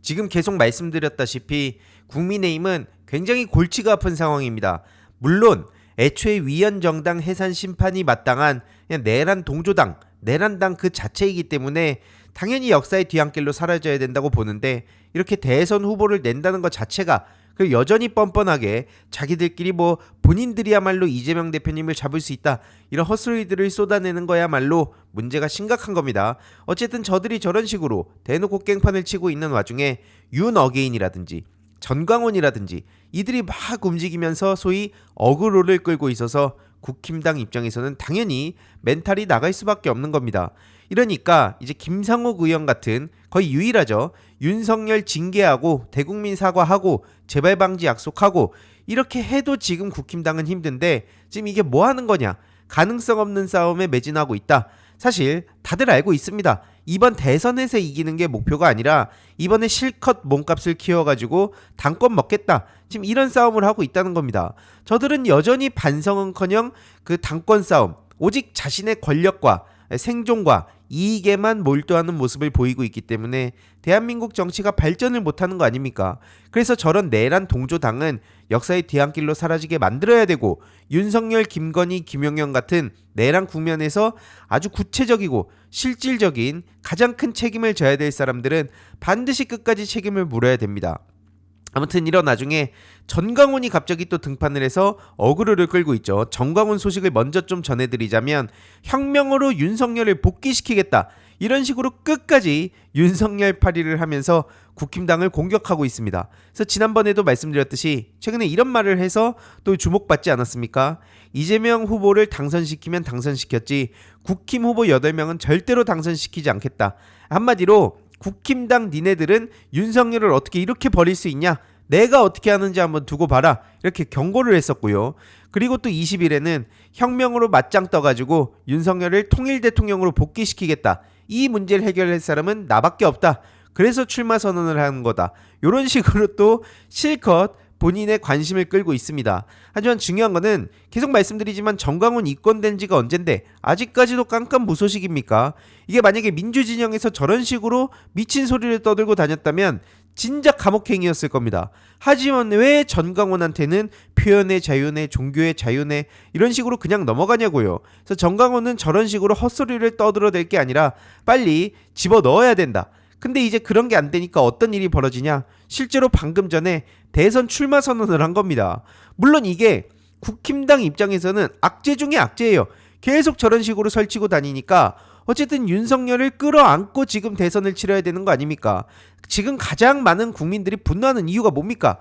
지금 계속 말씀드렸다시피 국민의힘은 굉장히 골치가 아픈 상황입니다. 물론 애초에 위헌정당 해산 심판이 마땅한 그냥 내란 동조당, 내란당 그 자체이기 때문에 당연히 역사의 뒤안길로 사라져야 된다고 보는데, 이렇게 대선 후보를 낸다는 것 자체가 그 여전히 뻔뻔하게 자기들끼리 본인들이야말로 이재명 대표님을 잡을 수 있다, 이런 헛소리들을 쏟아내는 거야말로 문제가 심각한 겁니다. 어쨌든 저들이 저런 식으로 대놓고 깽판을 치고 있는 와중에 윤어게인이라든지 전광훈이라든지 이들이 막 움직이면서 소위 어그로를 끌고 있어서 국힘당 입장에서는 당연히 멘탈이 나갈 수밖에 없는 겁니다. 이러니까 이제 김상욱 의원 같은 거의 유일하죠. 윤석열 징계하고 대국민 사과하고 재발 방지 약속하고 이렇게 해도 지금 국힘당은 힘든데, 지금 이게 뭐 하는 거냐? 가능성 없는 싸움에 매진하고 있다. 사실 다들 알고 있습니다. 이번 대선에서 이기는 게 목표가 아니라 이번에 실컷 몸값을 키워가지고 당권 먹겠다, 지금 이런 싸움을 하고 있다는 겁니다. 저들은 여전히 반성은커녕 그 당권 싸움, 오직 자신의 권력과 생존과 이익에만 몰두하는 모습을 보이고 있기 때문에 대한민국 정치가 발전을 못하는 거 아닙니까? 그래서 저런 내란 동조당은 역사의 뒤안길로 사라지게 만들어야 되고, 윤석열, 김건희, 김용현 같은 내란 국면에서 아주 구체적이고 실질적인 가장 큰 책임을 져야 될 사람들은 반드시 끝까지 책임을 물어야 됩니다. 아무튼 이런 와중에 전광훈이 갑자기 또 등판을 해서 어그로를 끌고 있죠. 전광훈 소식을 먼저 좀 전해드리자면, 혁명으로 윤석열을 복귀시키겠다, 이런 식으로 끝까지 윤석열 파리를 하면서 국힘당을 공격하고 있습니다. 그래서 지난번에도 말씀드렸듯이 최근에 이런 말을 해서 또 주목받지 않았습니까? 이재명 후보를 당선시키면 당선시켰지 국힘 후보 8명은 절대로 당선시키지 않겠다. 한마디로 국힘당 니네들은 윤석열을 어떻게 이렇게 버릴 수 있냐? 내가 어떻게 하는지 한번 두고 봐라, 이렇게 경고를 했었고요. 그리고 또 20일에는 혁명으로 맞짱 떠가지고 윤석열을 통일 대통령으로 복귀시키겠다, 이 문제를 해결할 사람은 나밖에 없다, 그래서 출마 선언을 하는 거다, 이런 식으로 또 실컷 본인의 관심을 끌고 있습니다. 하지만 중요한 거는 계속 말씀드리지만 전광훈 입건된 지가 언젠데 아직까지도 깜깜무소식입니까? 이게 만약에 민주진영에서 저런 식으로 미친 소리를 떠들고 다녔다면 진작 감옥행이었을 겁니다. 하지만 왜 전광훈한테는 표현의 자유네, 종교의 자유네, 이런 식으로 그냥 넘어가냐고요. 그래서 전광훈은 저런 식으로 헛소리를 떠들어댈 게 아니라 빨리 집어넣어야 된다. 근데 이제 그런 게 안 되니까 어떤 일이 벌어지냐? 실제로 방금 전에 대선 출마 선언을 한 겁니다. 물론 이게 국힘당 입장에서는 악재 중에 악재예요. 계속 저런 식으로 설치고 다니니까 어쨌든 윤석열을 끌어안고 지금 대선을 치러야 되는 거 아닙니까? 지금 가장 많은 국민들이 분노하는 이유가 뭡니까?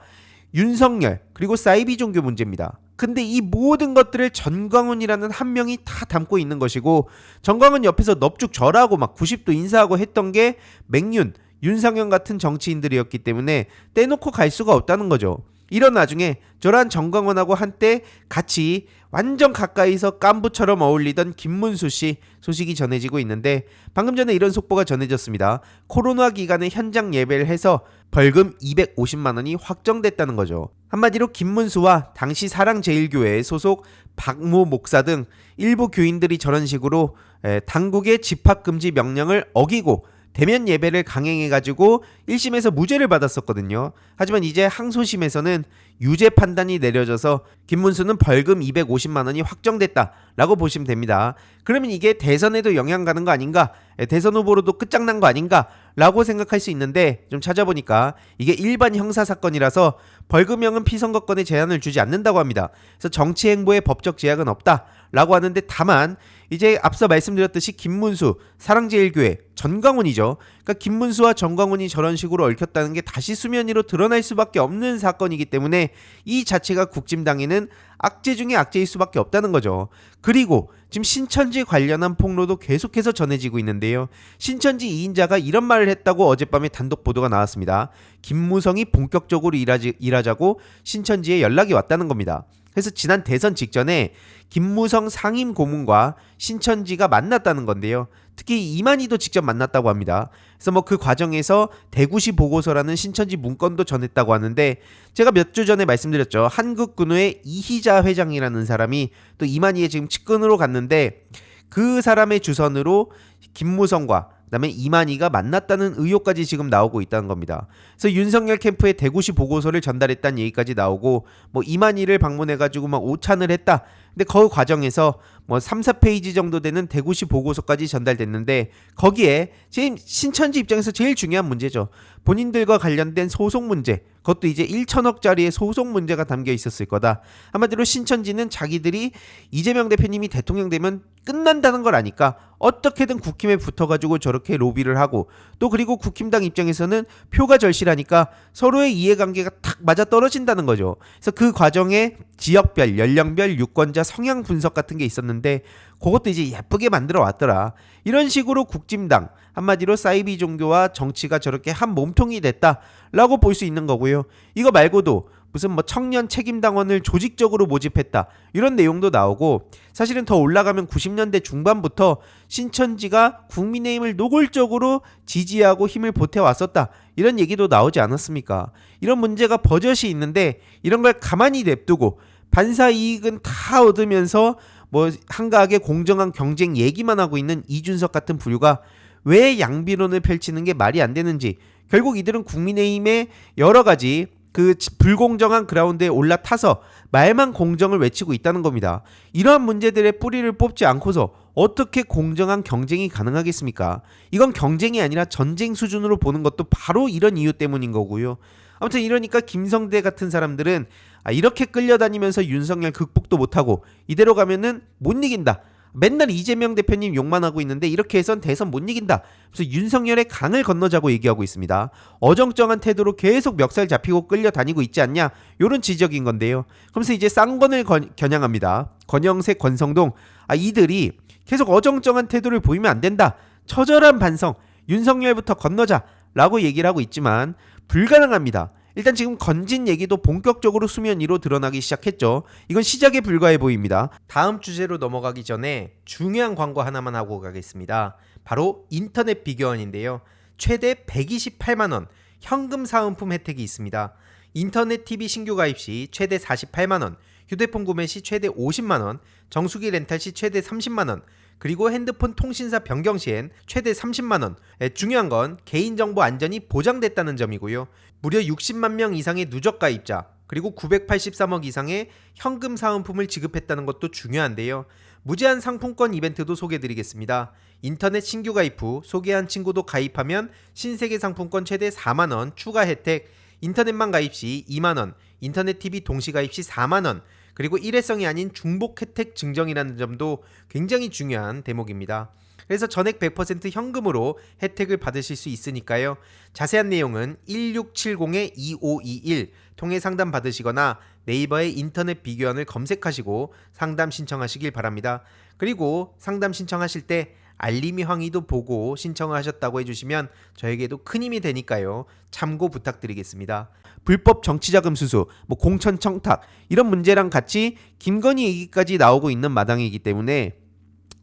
윤석열, 그리고 사이비 종교 문제입니다. 근데 이 모든 것들을 전광훈이라는 한 명이 다 담고 있는 것이고, 전광훈 옆에서 넙죽 절하고 막 90도 인사하고 했던 게 맹윤, 윤상현 같은 정치인들이었기 때문에 떼놓고 갈 수가 없다는 거죠. 이런 와중에 저런 전광훈하고 한때 같이 완전 가까이서 깐부처럼 어울리던 김문수 씨 소식이 전해지고 있는데, 방금 전에 이런 속보가 전해졌습니다. 코로나 기간에 현장 예배를 해서 벌금 250만 원이 확정됐다는 거죠. 한마디로 김문수와 당시 사랑제일교회 소속 박모 목사 등 일부 교인들이 저런 식으로 당국의 집합금지 명령을 어기고 대면 예배를 강행해가지고 1심에서 무죄를 받았었거든요. 하지만 이제 항소심에서는 유죄 판단이 내려져서 김문수는 벌금 250만 원이 확정됐다라고 보시면 됩니다. 그러면 이게 대선에도 영향 가는 거 아닌가? 대선 후보로도 끝장난 거 아닌가? 라고 생각할 수 있는데, 좀 찾아보니까 이게 일반 형사사건이라서 벌금형은 피선거권에 제한을 주지 않는다고 합니다. 그래서 정치행보에 법적 제약은 없다 라고 하는데, 다만 이제 앞서 말씀드렸듯이 김문수, 사랑제일교회, 전광훈이죠. 그러니까 김문수와 전광훈이 저런 식으로 얽혔다는 게 다시 수면 위로 드러날 수밖에 없는 사건이기 때문에 이 자체가 국힘당에는 악재 중에 악재일 수밖에 없다는 거죠. 그리고 지금 신천지 관련한 폭로도 계속해서 전해지고 있는데요. 신천지 2인자가 이런 말을 했다고 어젯밤에 단독 보도가 나왔습니다. 김무성이 본격적으로 일하자고 신천지에 연락이 왔다는 겁니다. 그래서 지난 대선 직전에 김무성 상임 고문과 신천지가 만났다는 건데요. 특히 이만희도 직접 만났다고 합니다. 그래서 그 과정에서 대구시 보고서라는 신천지 문건도 전했다고 하는데, 제가 몇 주 전에 말씀드렸죠. 한국근우의 이희자 회장이라는 사람이 또 이만희의 지금 측근으로 갔는데, 그 사람의 주선으로 김무성과 그다음에 이만희가 만났다는 의혹까지 지금 나오고 있다는 겁니다. 그래서 윤석열 캠프에 대구시 보고서를 전달했다는 얘기까지 나오고 뭐 이만희를 방문해가지고 막 오찬을 했다. 근데 그 과정에서 뭐 3, 4페이지 정도 되는 대구시 보고서까지 전달됐는데 거기에 지금 신천지 입장에서 제일 중요한 문제죠. 본인들과 관련된 소송 문제, 그것도 이제 1천억짜리의 소송 문제가 담겨 있었을 거다. 한마디로 신천지는 자기들이 이재명 대표님이 대통령 되면 끝난다는 걸 아니까 어떻게든 국힘에 붙어가지고 저렇게 로비를 하고 또 그리고 국힘당 입장에서는 표가 절실하니까 서로의 이해관계가 탁 맞아 떨어진다는 거죠. 그래서 그 과정에 지역별, 연령별, 유권자 성향 분석 같은 게 있었는데 그것도 이제 예쁘게 만들어 왔더라. 이런 식으로 국진당, 한마디로 사이비 종교와 정치가 저렇게 한 몸통이 됐다라고 볼 수 있는 거고요. 이거 말고도 무슨 뭐 청년 책임당원을 조직적으로 모집했다 이런 내용도 나오고, 사실은 더 올라가면 90년대 중반부터 신천지가 국민의힘을 노골적으로 지지하고 힘을 보태왔었다 이런 얘기도 나오지 않았습니까? 이런 문제가 버젓이 있는데 이런 걸 가만히 냅두고 반사 이익은 다 얻으면서 뭐 한가하게 공정한 경쟁 얘기만 하고 있는 이준석 같은 부류가 왜 양비론을 펼치는 게 말이 안 되는지, 결국 이들은 국민의힘의 여러 가지 그 불공정한 그라운드에 올라타서 말만 공정을 외치고 있다는 겁니다. 이러한 문제들의 뿌리를 뽑지 않고서 어떻게 공정한 경쟁이 가능하겠습니까? 이건 경쟁이 아니라 전쟁 수준으로 보는 것도 바로 이런 이유 때문인 거고요. 아무튼 이러니까 김성대 같은 사람들은 이렇게 끌려다니면서 윤석열 극복도 못하고 이대로 가면은 못 이긴다. 맨날 이재명 대표님 욕만 하고 있는데 이렇게 해선 대선 못 이긴다. 그래서 윤석열의 강을 건너자고 얘기하고 있습니다. 어정쩡한 태도로 계속 멱살 잡히고 끌려다니고 있지 않냐, 요런 지적인 건데요. 그러면서 이제 쌍권을 겨냥합니다. 권영세, 권성동, 이들이 계속 어정쩡한 태도를 보이면 안 된다. 처절한 반성, 윤석열부터 건너자 라고 얘기를 하고 있지만 불가능합니다. 일단 지금 건진 얘기도 본격적으로 수면 위로 드러나기 시작했죠. 이건 시작에 불과해 보입니다. 다음 주제로 넘어가기 전에 중요한 광고 하나만 하고 가겠습니다. 바로 인터넷 비교원인데요. 최대 128만원 현금 사은품 혜택이 있습니다. 인터넷 TV 신규 가입 시 최대 48만원, 휴대폰 구매 시 최대 50만원, 정수기 렌탈 시 최대 30만원, 그리고 핸드폰 통신사 변경 시엔 최대 30만원. 중요한 건 개인정보 안전이 보장됐다는 점이고요. 무려 60만 명 이상의 누적 가입자, 그리고 983억 이상의 현금 사은품을 지급했다는 것도 중요한데요. 무제한 상품권 이벤트도 소개해드리겠습니다. 인터넷 신규 가입 후 소개한 친구도 가입하면 신세계 상품권 최대 4만원 추가 혜택, 인터넷만 가입 시 2만원, 인터넷 TV 동시 가입 시 4만원, 그리고 일회성이 아닌 중복 혜택 증정이라는 점도 굉장히 중요한 대목입니다. 그래서 전액 100% 현금으로 혜택을 받으실 수 있으니까요. 자세한 내용은 1670-2521 통해 상담 받으시거나 네이버에 인터넷 비교원을 검색하시고 상담 신청하시길 바랍니다. 그리고 상담 신청하실 때 알림이 황의도 보고 신청을 하셨다고 해주시면 저에게도 큰 힘이 되니까요. 참고 부탁드리겠습니다. 불법 정치자금 수수, 공천 청탁 이런 문제랑 같이 김건희 얘기까지 나오고 있는 마당이기 때문에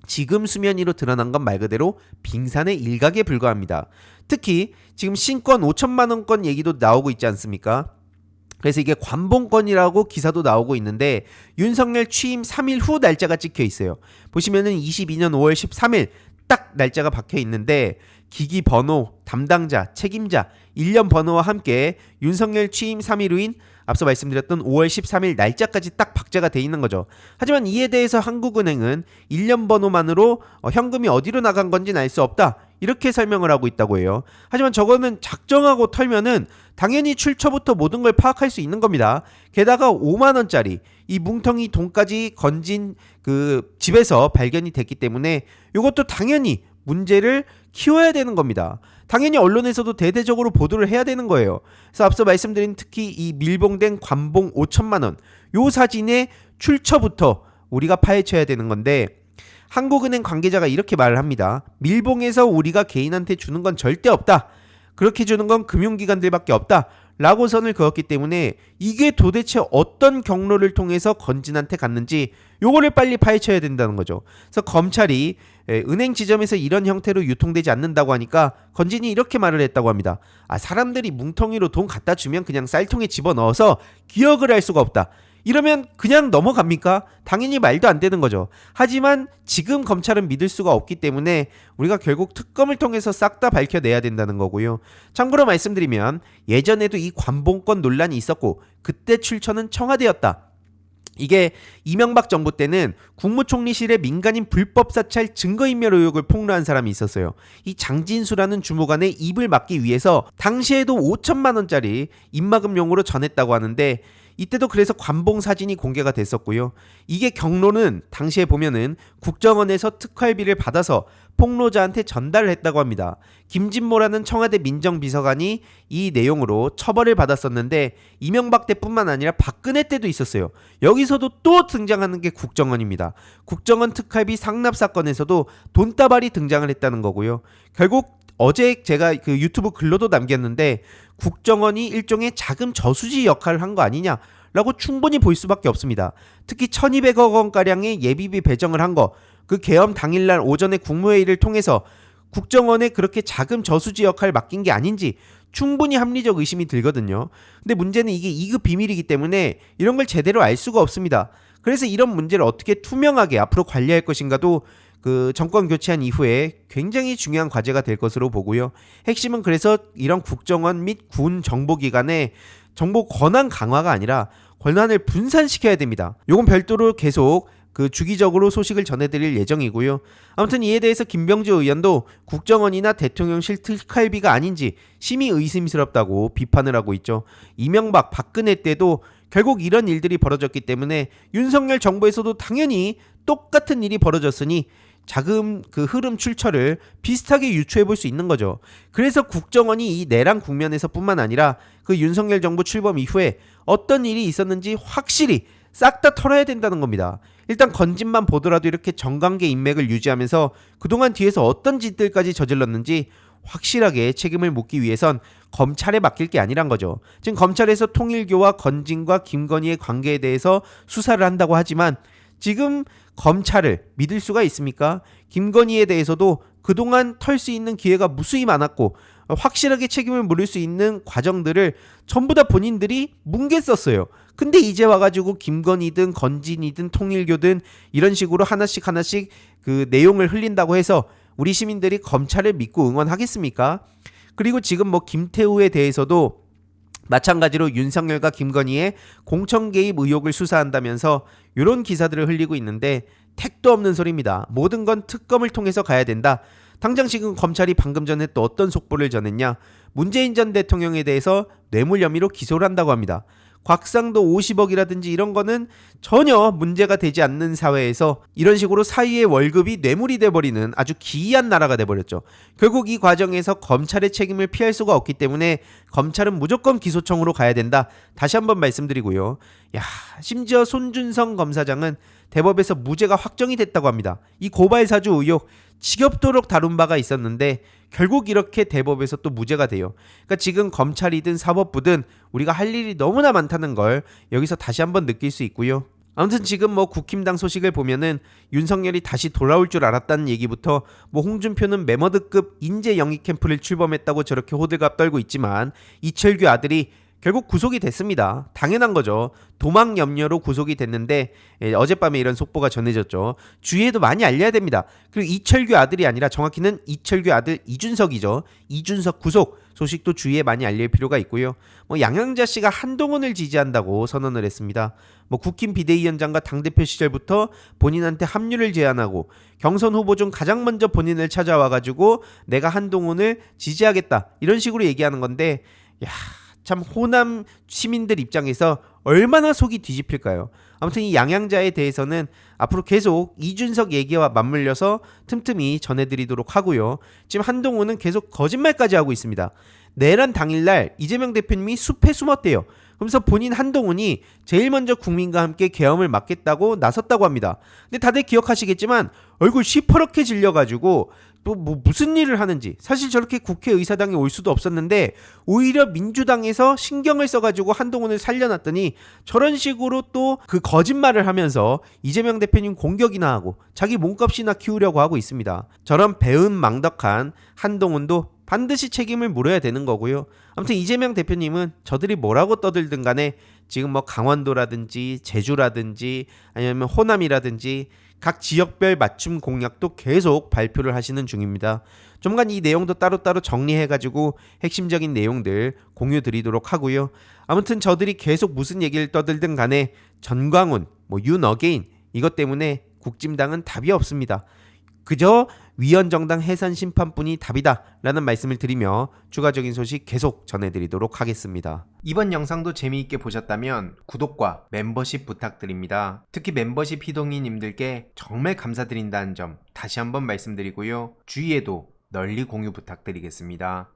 지금 수면 위로 드러난 건 말 그대로 빙산의 일각에 불과합니다. 특히 지금 신권 5천만 원권 얘기도 나오고 있지 않습니까? 그래서 이게 관봉권이라고 기사도 나오고 있는데 윤석열 취임 3일 후 날짜가 찍혀 있어요. 보시면은 22년 5월 13일 딱 날짜가 박혀 있는데 기기 번호, 담당자, 책임자, 1년 번호와 함께 윤석열 취임 3일 후인 앞서 말씀드렸던 5월 13일 날짜까지 딱 박제가 돼 있는 거죠. 하지만 이에 대해서 한국은행은 1년 번호만으로 현금이 어디로 나간 건지는 알 수 없다 이렇게 설명을 하고 있다고 해요. 하지만 저거는 작정하고 털면은 당연히 출처부터 모든 걸 파악할 수 있는 겁니다. 게다가 5만원짜리 이 뭉텅이 돈까지 건진 그 집에서 발견이 됐기 때문에 이것도 당연히 문제를 키워야 되는 겁니다. 당연히 언론에서도 대대적으로 보도를 해야 되는 거예요. 그래서 앞서 말씀드린 특히 이 밀봉된 관봉 5천만원 요 사진의 출처부터 우리가 파헤쳐야 되는 건데, 한국은행 관계자가 이렇게 말을 합니다. 밀봉해서 우리가 개인한테 주는 건 절대 없다. 그렇게 주는 건 금융기관들밖에 없다 라고 선을 그었기 때문에 이게 도대체 어떤 경로를 통해서 건진한테 갔는지 요거를 빨리 파헤쳐야 된다는 거죠. 그래서 검찰이 은행 지점에서 이런 형태로 유통되지 않는다고 하니까 건진이 이렇게 말을 했다고 합니다. 사람들이 뭉텅이로 돈 갖다 주면 그냥 쌀통에 집어넣어서 기억을 할 수가 없다. 이러면 그냥 넘어갑니까? 당연히 말도 안 되는 거죠. 하지만 지금 검찰은 믿을 수가 없기 때문에 우리가 결국 특검을 통해서 싹 다 밝혀내야 된다는 거고요. 참고로 말씀드리면 예전에도 이 관봉권 논란이 있었고 그때 출처는 청와대였다. 이게 이명박 정부 때는 국무총리실에 민간인 불법 사찰 증거인멸 의혹을 폭로한 사람이 있었어요. 이 장진수라는 주무관의 입을 막기 위해서 당시에도 5천만 원짜리 입막음용으로 전했다고 하는데 이때도 그래서 관봉 사진이 공개가 됐었고요. 이게 경로는 당시에 보면은 국정원에서 특활비를 받아서 폭로자한테 전달을 했다고 합니다. 김진모라는 청와대 민정비서관이 이 내용으로 처벌을 받았었는데 이명박 때뿐만 아니라 박근혜 때도 있었어요. 여기서도 또 등장하는 게 국정원입니다. 국정원 특활비 상납 사건에서도 돈다발이 등장을 했다는 거고요. 결국 어제 제가 그 유튜브 글로도 남겼는데 국정원이 일종의 자금 저수지 역할을 한 거 아니냐라고 충분히 볼 수밖에 없습니다. 특히 1200억 원가량의 예비비 배정을 한 거, 그 계엄 당일날 오전에 국무회의를 통해서 국정원에 그렇게 자금 저수지 역할을 맡긴 게 아닌지 충분히 합리적 의심이 들거든요. 근데 문제는 이게 2급 비밀이기 때문에 이런 걸 제대로 알 수가 없습니다. 그래서 이런 문제를 어떻게 투명하게 앞으로 관리할 것인가도 그 정권 교체한 이후에 굉장히 중요한 과제가 될 것으로 보고요. 핵심은 그래서 이런 국정원 및 군 정보기관의 정보 권한 강화가 아니라 권한을 분산시켜야 됩니다. 요건 별도로 계속 그 주기적으로 소식을 전해드릴 예정이고요. 아무튼 이에 대해서 김병주 의원도 국정원이나 대통령실 특활비가 아닌지 심히 의심스럽다고 비판을 하고 있죠. 이명박, 박근혜 때도 결국 이런 일들이 벌어졌기 때문에 윤석열 정부에서도 당연히 똑같은 일이 벌어졌으니 자금 그 흐름 출처를 비슷하게 유추해 볼 수 있는 거죠. 그래서 국정원이 이 내란 국면에서 뿐만 아니라 그 윤석열 정부 출범 이후에 어떤 일이 있었는지 확실히 싹 다 털어야 된다는 겁니다. 일단 건진만 보더라도 이렇게 정관계 인맥을 유지하면서 그동안 뒤에서 어떤 짓들까지 저질렀는지 확실하게 책임을 묻기 위해선 검찰에 맡길 게 아니란 거죠. 지금 검찰에서 통일교와 건진과 김건희의 관계에 대해서 수사를 한다고 하지만 지금 검찰을 믿을 수가 있습니까? 김건희에 대해서도 그동안 털 수 있는 기회가 무수히 많았고 확실하게 책임을 물을 수 있는 과정들을 전부 다 본인들이 뭉갰었어요. 근데 이제 와가지고 김건희든 건진이든 통일교든 이런 식으로 하나씩 그 내용을 흘린다고 해서 우리 시민들이 검찰을 믿고 응원하겠습니까? 그리고 지금 뭐 김태우에 대해서도 마찬가지로 윤석열과 김건희의 공천 개입 의혹을 수사한다면서 이런 기사들을 흘리고 있는데 택도 없는 소리입니다. 모든 건 특검을 통해서 가야 된다. 당장 지금 검찰이 방금 전에 또 어떤 속보를 전했냐. 문재인 전 대통령에 대해서 뇌물 혐의로 기소를 한다고 합니다. 곽상도 50억이라든지 이런 거는 전혀 문제가 되지 않는 사회에서 이런 식으로 사위의 월급이 뇌물이 돼버리는 아주 기이한 나라가 돼버렸죠. 결국 이 과정에서 검찰의 책임을 피할 수가 없기 때문에 검찰은 무조건 기소청으로 가야 된다. 다시 한번 말씀드리고요. 심지어 손준성 검사장은 대법에서 무죄가 확정이 됐다고 합니다. 이 고발사주 의혹 지겹도록 다룬 바가 있었는데 결국 이렇게 대법에서 또 무죄가 돼요. 그러니까 지금 검찰이든 사법부든 우리가 할 일이 너무나 많다는 걸 여기서 다시 한번 느낄 수 있고요. 아무튼 지금 뭐 국힘당 소식을 보면은 윤석열이 다시 돌아올 줄 알았다는 얘기부터 뭐 홍준표는 메머드급 인재 영입 캠프를 출범했다고 저렇게 호들갑 떨고 있지만 이철규 아들이 결국 구속이 됐습니다. 당연한 거죠. 도망 염려로 구속이 됐는데 어젯밤에 이런 속보가 전해졌죠. 주위에도 많이 알려야 됩니다. 그리고 이철규 아들이 아니라 정확히는 이철규 아들 이준석이죠. 이준석 구속 소식도 주위에 많이 알릴 필요가 있고요. 뭐 양양자 씨가 한동훈을 지지한다고 선언을 했습니다. 뭐 국힘 비대위원장과 당대표 시절부터 본인한테 합류를 제안하고 경선 후보 중 가장 먼저 본인을 찾아와가지고 내가 한동훈을 지지하겠다 이런 식으로 얘기하는 건데 참 호남 시민들 입장에서 얼마나 속이 뒤집힐까요? 아무튼 이 양양자에 대해서는 앞으로 계속 이준석 얘기와 맞물려서 틈틈이 전해드리도록 하고요. 지금 한동훈은 계속 거짓말까지 하고 있습니다. 내란 당일날 이재명 대표님이 숲에 숨었대요. 그러면서 본인 한동훈이 제일 먼저 국민과 함께 계엄을 막겠다고 나섰다고 합니다. 근데 다들 기억하시겠지만 얼굴 시퍼렇게 질려가지고 또 뭐 무슨 일을 하는지 사실 저렇게 국회의사당에 올 수도 없었는데 오히려 민주당에서 신경을 써가지고 한동훈을 살려놨더니 저런 식으로 또 그 거짓말을 하면서 이재명 대표님 공격이나 하고 자기 몸값이나 키우려고 하고 있습니다. 저런 배은망덕한 한동훈도 반드시 책임을 물어야 되는 거고요. 아무튼 이재명 대표님은 저들이 뭐라고 떠들든 간에 지금 뭐 강원도라든지 제주라든지 아니면 호남이라든지 각 지역별 맞춤 공약도 계속 발표를 하시는 중입니다. 조만간 이 내용도 따로따로 정리해가지고 핵심적인 내용들 공유 드리도록 하고요. 아무튼 저들이 계속 무슨 얘기를 떠들든 간에 전광훈, 뭐 윤어게인 이것 때문에 국진당은 답이 없습니다. 그저 위헌정당 해산 심판뿐이 답이다 라는 말씀을 드리며 추가적인 소식 계속 전해드리도록 하겠습니다. 이번 영상도 재미있게 보셨다면 구독과 멤버십 부탁드립니다. 특히 멤버십 희동이님들께 정말 감사드린다는 점 다시 한번 말씀드리고요. 주위에도 널리 공유 부탁드리겠습니다.